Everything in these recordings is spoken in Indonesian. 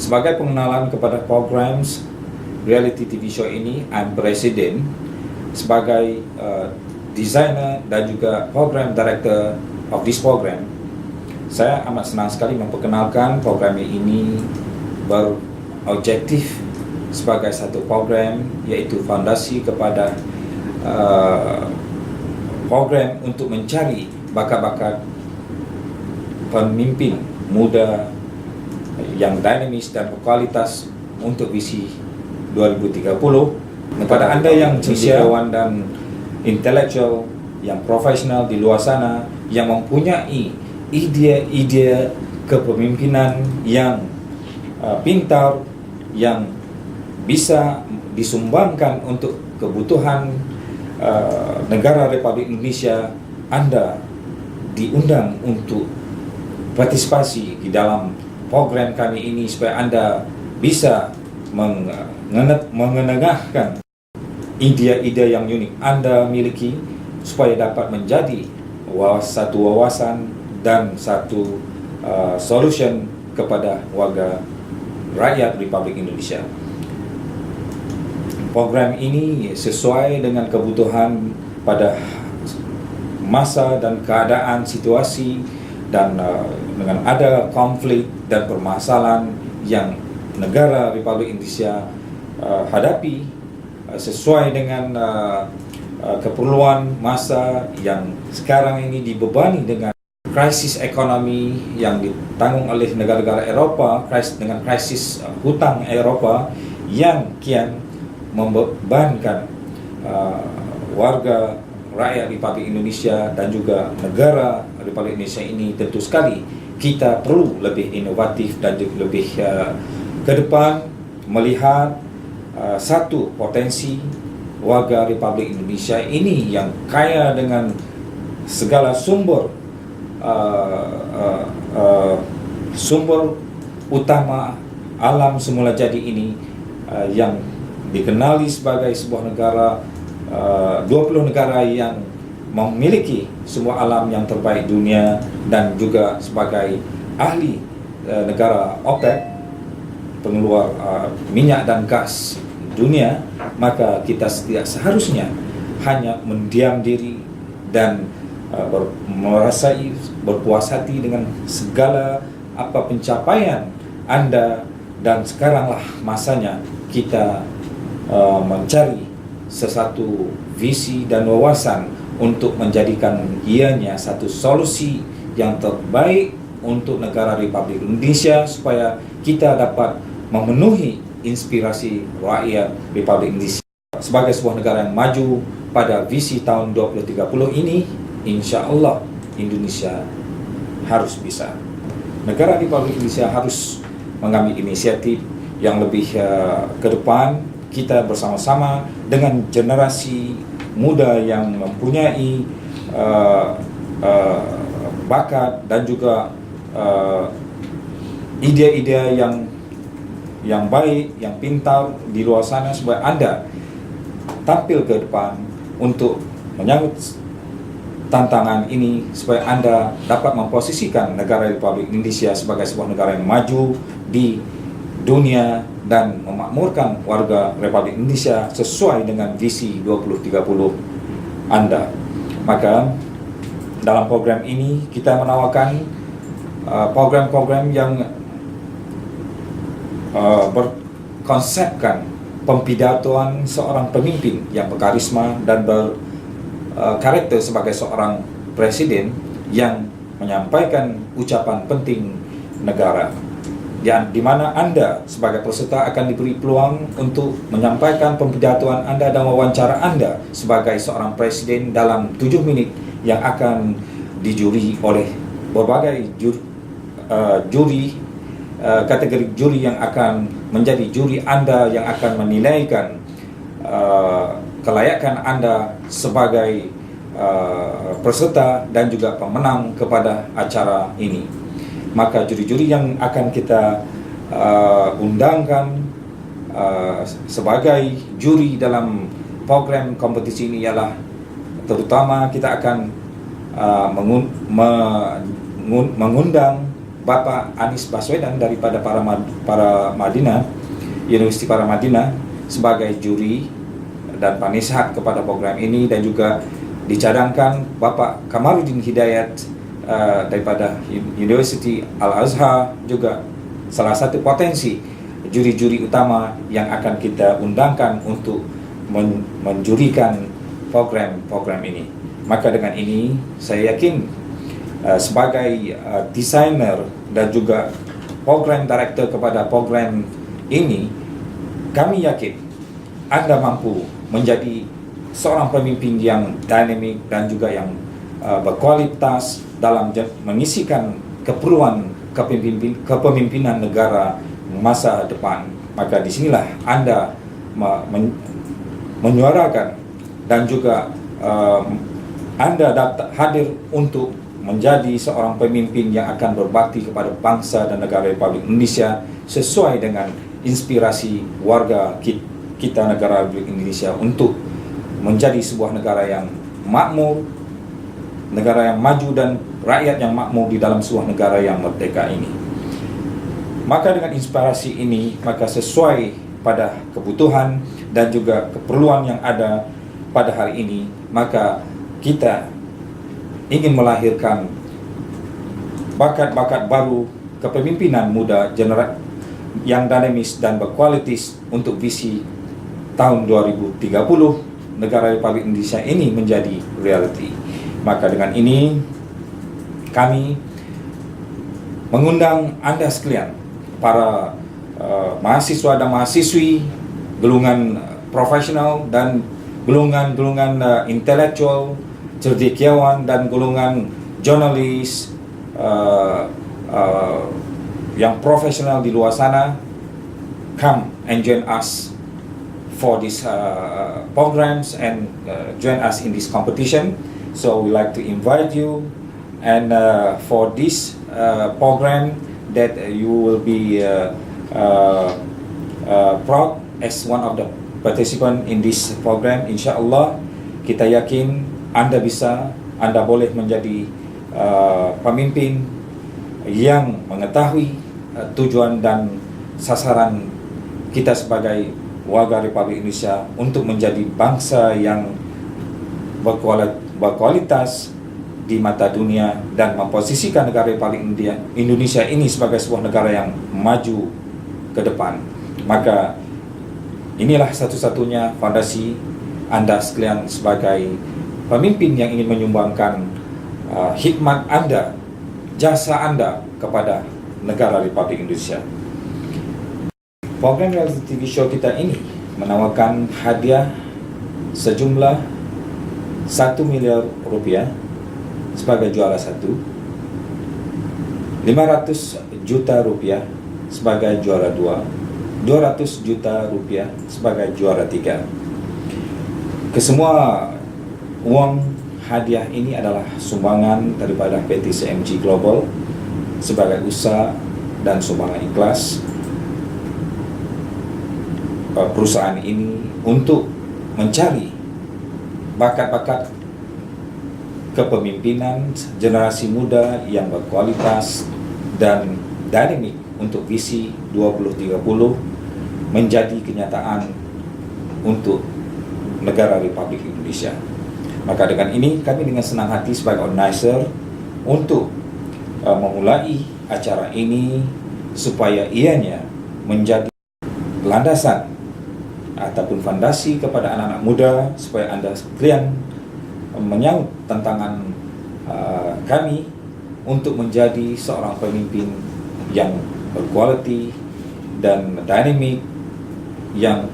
Sebagai pengenalan kepada program reality TV show ini, I'm Presiden sebagai designer dan juga program director of this program. Saya amat senang sekali memperkenalkan program ini berobjektif sebagai satu program, yaitu fondasi kepada program untuk mencari bakat-bakat pemimpin muda yang dinamis dan berkualitas untuk visi 2030. Kepada Anda yang cendekiawan dan intelektual, yang profesional di luar sana, yang mempunyai ide-ide kepemimpinan yang pintar, yang bisa disumbangkan untuk kebutuhan negara Republik Indonesia, Anda diundang untuk partisipasi di dalam program kami ini supaya Anda bisa mengenengahkan ide-ide yang unik Anda miliki supaya dapat menjadi satu wawasan dan satu solution kepada warga rakyat Republik Indonesia. Program ini sesuai dengan kebutuhan pada masa dan keadaan situasi dan dengan ada konflik dan permasalahan yang negara Republik Indonesia hadapi, sesuai dengan keperluan masa yang sekarang ini dibebani dengan krisis ekonomi yang ditanggung oleh negara-negara Eropa, dengan krisis hutang Eropa yang kian membebankan warga rakyat Republik Indonesia dan juga negara Republik Indonesia ini. Tentu sekali kita perlu lebih inovatif dan lebih ke depan melihat satu potensi warga Republik Indonesia ini yang kaya dengan segala sumber utama alam semula jadi ini, yang dikenali sebagai sebuah negara 20 negara yang memiliki semua alam yang terbaik dunia, dan juga sebagai ahli negara OPEC, pengeluar minyak dan gas dunia, maka kita tidak seharusnya hanya mendiam diri dan merasai berpuas hati dengan segala apa pencapaian Anda, dan sekaranglah masanya kita mencari sesuatu visi dan wawasan untuk menjadikan ianya satu solusi yang terbaik untuk negara Republik Indonesia, supaya kita dapat memenuhi inspirasi rakyat Republik Indonesia sebagai sebuah negara yang maju pada visi tahun 2030 ini. Insya Allah Indonesia harus bisa. Negara Republik Indonesia harus mengambil inisiatif yang lebih ke depan. Kita bersama-sama dengan generasi muda yang mempunyai bakat dan juga ide-ide yang baik, yang pintar di luar sana, supaya Anda tampil ke depan untuk menyambut tantangan ini, supaya Anda dapat memposisikan negara Republik Indonesia sebagai sebuah negara yang maju di dunia dan memakmurkan warga Republik Indonesia sesuai dengan visi 2030 Anda. Maka dalam program ini kita menawarkan program-program yang berkonsepkan pembidatuan seorang pemimpin yang berkarisma dan berkarakter sebagai seorang presiden yang menyampaikan ucapan penting negara, di mana Anda sebagai peserta akan diberi peluang untuk menyampaikan pembidatuan Anda dan wawancara Anda sebagai seorang presiden dalam 7 menit, yang akan dijuri oleh berbagai kategori juri yang akan menjadi juri Anda, yang akan menilaikan kelayakan Anda sebagai peserta dan juga pemenang kepada acara ini. Maka juri-juri yang akan kita undangkan sebagai juri dalam program kompetisi ini ialah, terutama kita akan mengundang Bapak Anies Baswedan daripada Paramadina, Universiti Paramadina sebagai juri dan penasihat kepada program ini, dan juga dicadangkan Bapak Kamarudin Hidayat daripada University Al-Azhar, juga salah satu potensi juri-juri utama yang akan kita undangkan untuk menjurikan program-program ini. Maka dengan ini saya yakin sebagai desainer dan juga program director kepada program ini, kami yakin Anda mampu menjadi seorang pemimpin yang dinamik dan juga yang berkualitas dalam mengisikan keperluan kepemimpinan negara masa depan. Maka disinilah Anda menyuarakan dan juga Anda hadir untuk menjadi seorang pemimpin yang akan berbakti kepada bangsa dan negara Republik Indonesia sesuai dengan inspirasi warga kita negara Republik Indonesia untuk menjadi sebuah negara yang makmur, negara yang maju, dan rakyat yang makmur di dalam sebuah negara yang merdeka ini. Maka dengan inspirasi ini, maka sesuai pada kebutuhan dan juga keperluan yang ada pada hari ini, maka kita ingin melahirkan bakat-bakat baru kepemimpinan muda yang dinamis dan berkualitas untuk visi tahun 2030 negara Republik Indonesia ini menjadi reality. Maka dengan ini kami mengundang Anda sekalian, para mahasiswa dan mahasiswi, golongan profesional dan golongan intelektual, cendekiawan, dan golongan jurnalis yang profesional di luar sana, come and join us for these programs and join us in this competition. So we like to invite you, and for this program that you will be proud as one of the participant in this program. Insyaallah kita yakin Anda boleh menjadi pemimpin yang mengetahui tujuan dan sasaran kita sebagai warga Republik Indonesia untuk menjadi bangsa yang berkualitas di mata dunia dan memposisikan negara Republik Indonesia ini sebagai sebuah negara yang maju ke depan. Maka inilah satu-satunya fondasi Anda sekalian sebagai pemimpin yang ingin menyumbangkan hikmat Anda, jasa Anda kepada negara Republik Indonesia. Program reality TV show kita ini menawarkan hadiah sejumlah 1 miliar rupiah sebagai juara 1, 500 juta rupiah sebagai juara 2, 200 juta rupiah sebagai juara 3. Kesemua uang hadiah ini adalah sumbangan daripada PT CMG Global sebagai usaha dan sumbangan ikhlas perusahaan ini untuk mencari bakat-bakat kepemimpinan generasi muda yang berkualitas dan dinamik untuk visi 2030 menjadi kenyataan untuk negara Republik Indonesia. Maka dengan ini kami dengan senang hati sebagai organizer untuk memulai acara ini supaya ianya menjadi landasan ataupun fondasi kepada anak-anak muda, supaya Anda sekalian menyambut tantangan kami untuk menjadi seorang pemimpin yang berkualitas dan dinamik, yang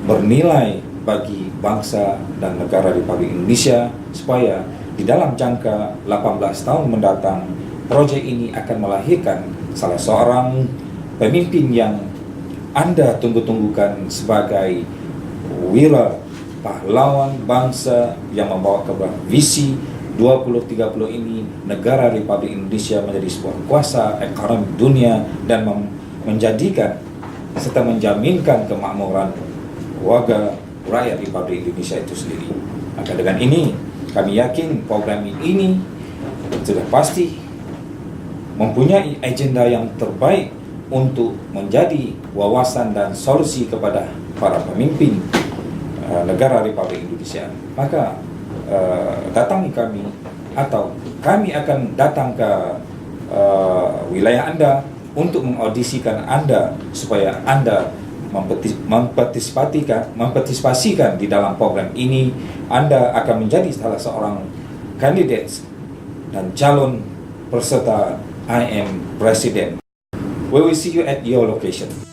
bernilai bagi bangsa dan negara Republik Indonesia, supaya di dalam jangka 18 tahun mendatang proyek ini akan melahirkan salah seorang pemimpin yang Anda tunggu-tunggukan sebagai wira pahlawan bangsa yang membawa kepada visi 2030 ini negara Republik Indonesia menjadi sebuah kuasa ekonomi dunia dan menjadikan serta menjaminkan kemakmuran warga rakyat Republik Indonesia itu sendiri. Maka dengan ini kami yakin program ini sudah pasti mempunyai agenda yang terbaik untuk menjadi wawasan dan solusi kepada para pemimpin negara Republik Indonesia, maka datangi kami atau kami akan datang ke wilayah Anda untuk mengaudisikan Anda supaya Anda mempartisipasikan di dalam program ini. Anda akan menjadi salah seorang kandidat dan calon peserta I Am President. We will see you at your location.